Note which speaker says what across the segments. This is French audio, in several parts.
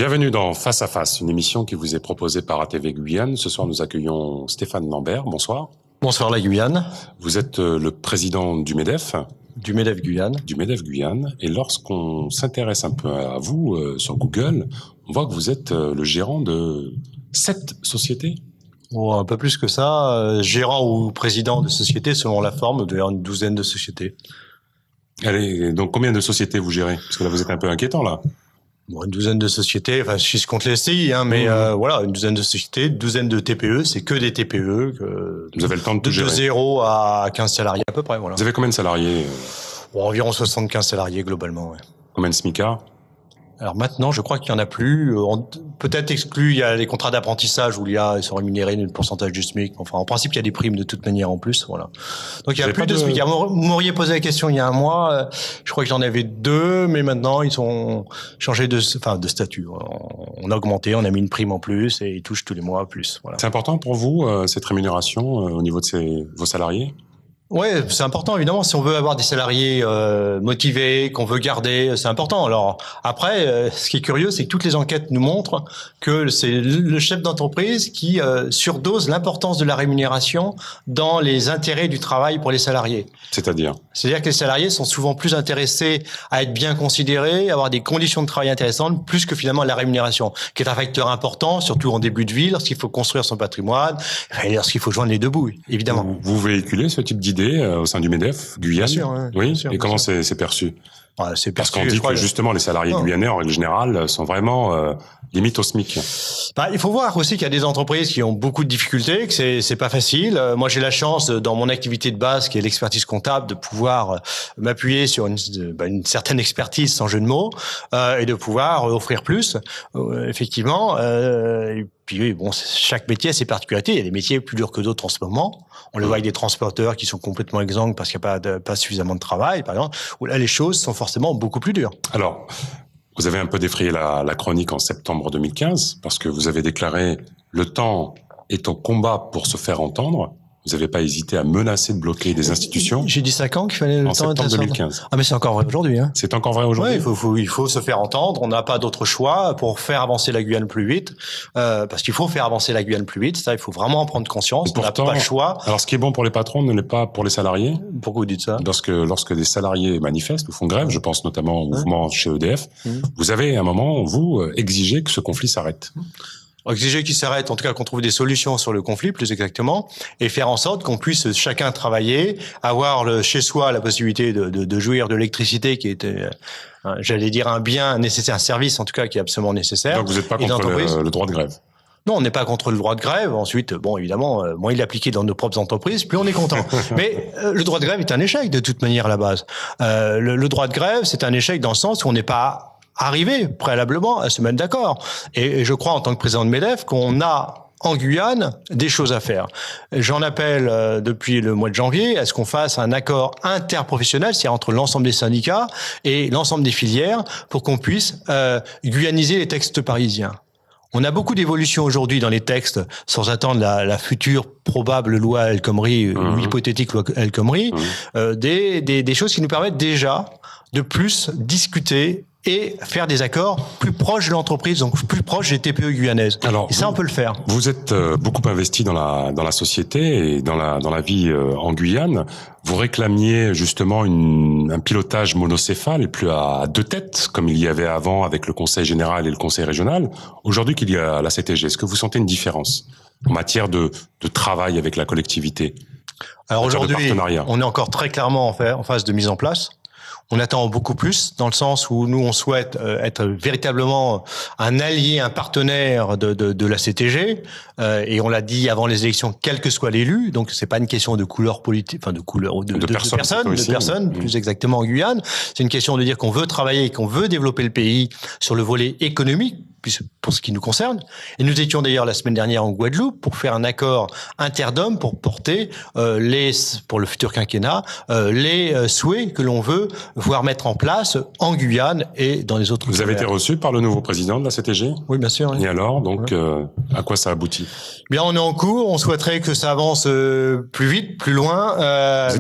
Speaker 1: Bienvenue dans Face à Face, une émission qui vous est proposée par ATV Guyane. Ce soir, nous accueillons Stéphane Lambert. Bonsoir.
Speaker 2: Bonsoir la Guyane.
Speaker 1: Vous êtes le président du MEDEF.
Speaker 2: Du MEDEF Guyane.
Speaker 1: Du MEDEF Guyane. Et lorsqu'on s'intéresse un peu à vous sur Google, on voit que vous êtes le gérant de 7 sociétés.
Speaker 2: Oh, un peu plus que ça, gérant ou président de société selon la forme, d'ailleurs une douzaine de sociétés.
Speaker 1: Allez, donc combien de sociétés vous gérez? Parce que là, vous êtes un peu inquiétant, là.
Speaker 2: Bon, une douzaine de sociétés, enfin si je compte les SCI, mais voilà, une douzaine de sociétés, une douzaine de TPE, c'est que des TPE.
Speaker 1: Vous avez le temps de tout gérer.
Speaker 2: De 0 à 15 salariés à peu près, voilà.
Speaker 1: Vous avez combien de salariés?
Speaker 2: Bon, environ 75 salariés globalement, ouais.
Speaker 1: Combien de SMICA?
Speaker 2: Alors maintenant, je crois qu'il y en a plus. Peut-être exclu, il y a les contrats d'apprentissage où ils sont rémunérés d'un pourcentage du SMIC. Enfin, en principe, il y a des primes de toute manière en plus, voilà. Donc il y a plus de SMIC. Vous m'auriez posé la question il y a un mois. Je crois que j'en avais 2, mais maintenant ils sont changés de statut. On a augmenté, on a mis une prime en plus et ils touchent tous les mois plus. Voilà.
Speaker 1: C'est important pour vous cette rémunération au niveau de vos salariés?
Speaker 2: Ouais, c'est important évidemment. Si on veut avoir des salariés motivés, qu'on veut garder, c'est important. Alors après, ce qui est curieux, c'est que toutes les enquêtes nous montrent que c'est le chef d'entreprise qui surdose l'importance de la rémunération dans les intérêts du travail pour les salariés.
Speaker 1: C'est-à-dire
Speaker 2: que les salariés sont souvent plus intéressés à être bien considérés, à avoir des conditions de travail intéressantes, plus que finalement la rémunération, qui est un facteur important, surtout en début de vie, lorsqu'il faut construire son patrimoine, et lorsqu'il faut joindre les deux bouts, évidemment.
Speaker 1: Vous véhiculez ce type d'idée au sein du MEDEF Guyane?
Speaker 2: Bien sûr, ouais,
Speaker 1: oui.
Speaker 2: Bien sûr,
Speaker 1: et comment c'est perçu?
Speaker 2: C'est
Speaker 1: parce qu'on dit que justement les salariés guyanais en règle générale sont vraiment limite au SMIC.
Speaker 2: Il faut voir aussi qu'il y a des entreprises qui ont beaucoup de difficultés, que c'est pas facile. Moi, j'ai la chance dans mon activité de base, qui est l'expertise comptable, de pouvoir m'appuyer sur une certaine expertise, sans jeu de mots, et de pouvoir offrir plus. Effectivement. Et puis bon, chaque métier a ses particularités. Il y a des métiers plus durs que d'autres en ce moment. On le voit avec des transporteurs qui sont complètement exsangues parce qu'il n'y a pas suffisamment de travail, par exemple. Où là, les choses sont forcément beaucoup plus dures.
Speaker 1: Alors, vous avez un peu défrayé la chronique en septembre 2015 parce que vous avez déclaré « Le temps est au combat pour se faire entendre ». Vous n'avez pas hésité à menacer de bloquer des institutions.
Speaker 2: J'ai dit ça quand qu'il fallait le temps
Speaker 1: en septembre 2015.
Speaker 2: Ah mais c'est encore vrai aujourd'hui. Hein.
Speaker 1: C'est encore vrai aujourd'hui.
Speaker 2: Ouais, il faut se faire entendre. On n'a pas d'autre choix pour faire avancer la Guyane plus vite, parce qu'il faut faire avancer la Guyane plus vite. Ça, il faut vraiment en prendre conscience.
Speaker 1: Pourtant,
Speaker 2: on n'a pas le choix.
Speaker 1: Alors, ce qui est bon pour les patrons ne l'est pas pour les salariés.
Speaker 2: Pourquoi vous dites ça?
Speaker 1: Lorsque des salariés manifestent ou font grève, je pense notamment au mouvement chez EDF, vous avez à un moment vous exigé que ce conflit s'arrête.
Speaker 2: Exiger qu'il s'arrête, en tout cas qu'on trouve des solutions sur le conflit, plus exactement, et faire en sorte qu'on puisse chacun travailler, avoir chez soi la possibilité de jouir de l'électricité qui est, j'allais dire, un bien nécessaire, un service en tout cas qui est absolument nécessaire.
Speaker 1: Donc vous n'êtes pas contre le droit de grève?
Speaker 2: Non, on n'est pas contre le droit de grève. Ensuite, bon, évidemment, moins il est appliqué dans nos propres entreprises, plus on est content. Mais le droit de grève est un échec de toute manière à la base. Le droit de grève, c'est un échec dans le sens où on n'est pas arriver préalablement à se mettre d'accord. Et je crois, en tant que président de MEDEF, qu'on a en Guyane des choses à faire. J'en appelle depuis le mois de janvier à ce qu'on fasse un accord interprofessionnel, c'est-à-dire entre l'ensemble des syndicats et l'ensemble des filières, pour qu'on puisse guyaniser les textes parisiens. On a beaucoup d'évolutions aujourd'hui dans les textes, sans attendre la future probable loi El Khomri, ou hypothétique loi El Khomri, des choses qui nous permettent déjà de plus discuter et faire des accords plus proches de l'entreprise, donc plus proches des TPE guyanaises.
Speaker 1: Alors,
Speaker 2: et ça, on peut le faire.
Speaker 1: Vous êtes beaucoup investi dans la société et dans la vie en Guyane. Vous réclamiez justement un pilotage monocéphale et plus à 2 têtes, comme il y avait avant avec le Conseil général et le Conseil régional. Aujourd'hui qu'il y a la CTG, est-ce que vous sentez une différence en matière de travail avec la collectivité?
Speaker 2: Alors aujourd'hui, on est encore très clairement en phase de mise en place. On attend beaucoup plus, dans le sens où nous, on souhaite être véritablement un allié, un partenaire de la CTG, et on l'a dit avant les élections, quel que soit l'élu. Donc, c'est pas une question de couleur politique, enfin de personnes, plus exactement en Guyane. C'est une question de dire qu'on veut travailler, qu'on veut développer le pays sur le volet économique, pour ce qui nous concerne. Et nous étions d'ailleurs la semaine dernière en Guadeloupe pour faire un accord interdom pour porter pour le futur quinquennat les souhaits que l'on veut voir mettre en place en Guyane et dans les autres.
Speaker 1: Vous avez été reçu par le nouveau président de la CTG?
Speaker 2: Oui, bien sûr. Oui.
Speaker 1: Et alors, donc, à quoi ça aboutit?
Speaker 2: Bien, on est en cours. On souhaiterait que ça avance plus vite, plus loin,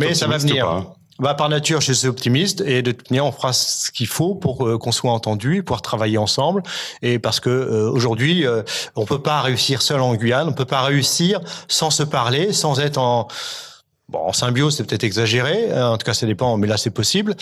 Speaker 2: mais ça va venir. Par nature, je suis optimiste et de toute manière, on fera ce qu'il faut pour qu'on soit entendu, pouvoir travailler ensemble. Et parce que aujourd'hui, on peut pas réussir seul en Guyane, on peut pas réussir sans se parler, sans être en symbiose, c'est peut-être exagéré. En tout cas, ça dépend, mais là, c'est possible.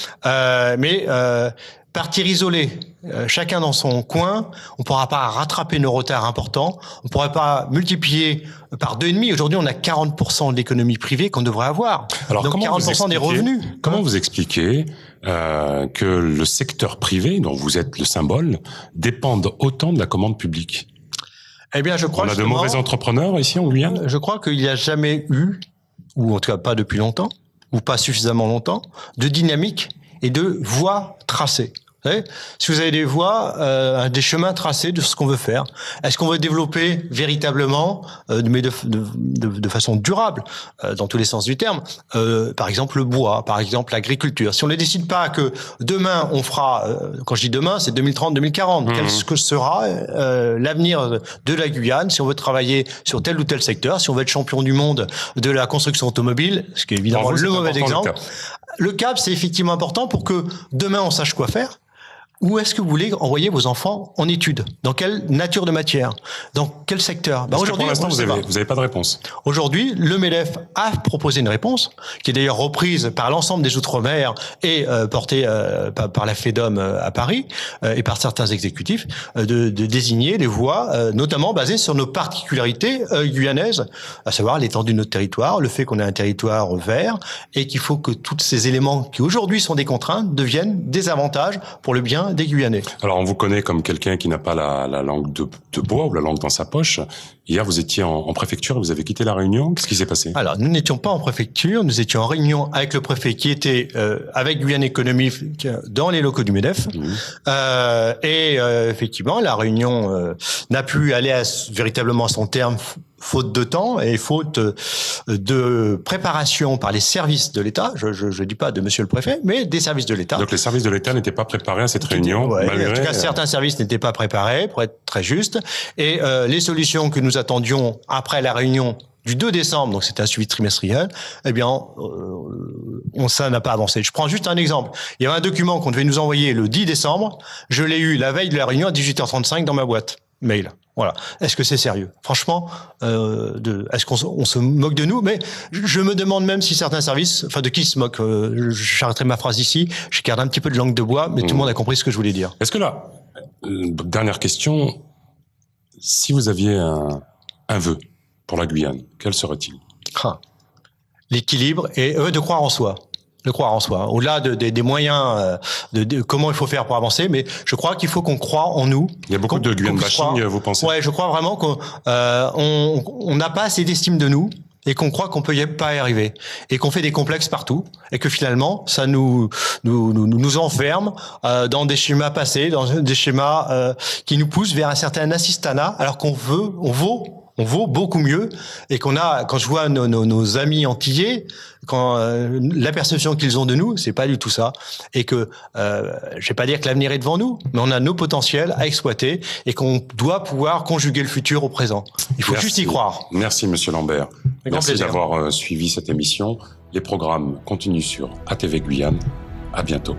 Speaker 2: Partir isolé, chacun dans son coin, on pourra pas rattraper nos retards importants, on pourrait pas multiplier par 2,5. Aujourd'hui, on a 40% de l'économie privée qu'on devrait avoir.
Speaker 1: Alors,
Speaker 2: donc 40% des revenus.
Speaker 1: Comment vous expliquez que le secteur privé, dont vous êtes le symbole, dépende autant de la commande publique?
Speaker 2: Eh bien, je crois
Speaker 1: on a de mauvais entrepreneurs ici en Guyane?
Speaker 2: Je crois qu'il n'y a jamais eu, ou en tout cas pas depuis longtemps, ou pas suffisamment longtemps, de dynamique et de voies tracées. Vous savez, si vous avez des voies, des chemins tracés de ce qu'on veut faire, est-ce qu'on veut développer véritablement, mais de façon durable, dans tous les sens du terme, par exemple le bois, par exemple l'agriculture. Si on ne décide pas que demain on fera, quand je dis demain, c'est 2030-2040, quel sera l'avenir de la Guyane, si on veut travailler sur tel ou tel secteur, si on veut être champion du monde de la construction automobile, ce qui est évidemment le mauvais exemple. Le cap, c'est effectivement important pour que demain on sache quoi faire. Où est-ce que vous voulez envoyer vos enfants en études? Dans quelle nature de matière? Dans quel secteur?
Speaker 1: Aujourd'hui, pour l'instant, vous avez pas de réponse.
Speaker 2: Aujourd'hui, le MEDEF a proposé une réponse, qui est d'ailleurs reprise par l'ensemble des Outre-mer et portée par la FEDOM à Paris et par certains exécutifs, de désigner les voies, notamment basées sur nos particularités guyanaises, à savoir l'étendue de notre territoire, le fait qu'on ait un territoire vert et qu'il faut que tous ces éléments qui aujourd'hui sont des contraintes deviennent des avantages pour le bien des Guyanais.
Speaker 1: Alors, on vous connaît comme quelqu'un qui n'a pas la langue de bois ou la langue dans sa poche. Hier, vous étiez en préfecture et vous avez quitté la Réunion. Qu'est-ce qui s'est passé? Alors,
Speaker 2: nous n'étions pas en préfecture, nous étions en réunion avec le préfet qui était avec Guyane Économique dans les locaux du MEDEF. Effectivement, la réunion n'a pu aller véritablement à son terme, faute de temps et faute de préparation par les services de l'État. Je dis pas de Monsieur le Préfet, mais des services de l'État.
Speaker 1: Donc les services de l'État n'étaient pas préparés à cette réunion.
Speaker 2: Malgré... En tout cas, certains services n'étaient pas préparés, pour être très juste. Et les solutions que nous attendions après la réunion du 2 décembre, donc c'était un suivi trimestriel, eh bien, ça n'a pas avancé. Je prends juste un exemple. Il y avait un document qu'on devait nous envoyer le 10 décembre. Je l'ai eu la veille de la réunion à 18h35 dans ma boîte mail. Voilà. Est-ce que c'est sérieux? Franchement, est-ce qu'on se moque de nous? Mais je me demande même si certains services, de qui se moquent. J'arrêterai ma phrase ici. Je garde un petit peu de langue de bois, mais tout le monde a compris ce que je voulais dire.
Speaker 1: Est-ce que là, dernière question, si vous aviez un vœu pour la Guyane, quel serait-il?
Speaker 2: L'équilibre et de croire en soi. De croire en soi, au-delà des moyens de comment il faut faire pour avancer, mais je crois qu'il faut qu'on croie en nous.
Speaker 1: Il y a beaucoup de Guyane bashing, vous pensez?
Speaker 2: Ouais, je crois vraiment qu'on n'a pas assez d'estime de nous et qu'on croit qu'on peut pas y arriver et qu'on fait des complexes partout et que finalement ça nous enferme dans des schémas passés, dans des schémas qui nous poussent vers un certain assistanat, alors qu'on vaut beaucoup mieux et quand je vois nos amis antillais, quand la perception qu'ils ont de nous, c'est pas du tout ça, et que je vais pas dire que l'avenir est devant nous, mais on a nos potentiels à exploiter et qu'on doit pouvoir conjuguer le futur au présent. Il faut juste y croire.
Speaker 1: Merci Monsieur Lambert. Merci d'avoir suivi cette émission. Les programmes continuent sur ATV Guyane. À bientôt.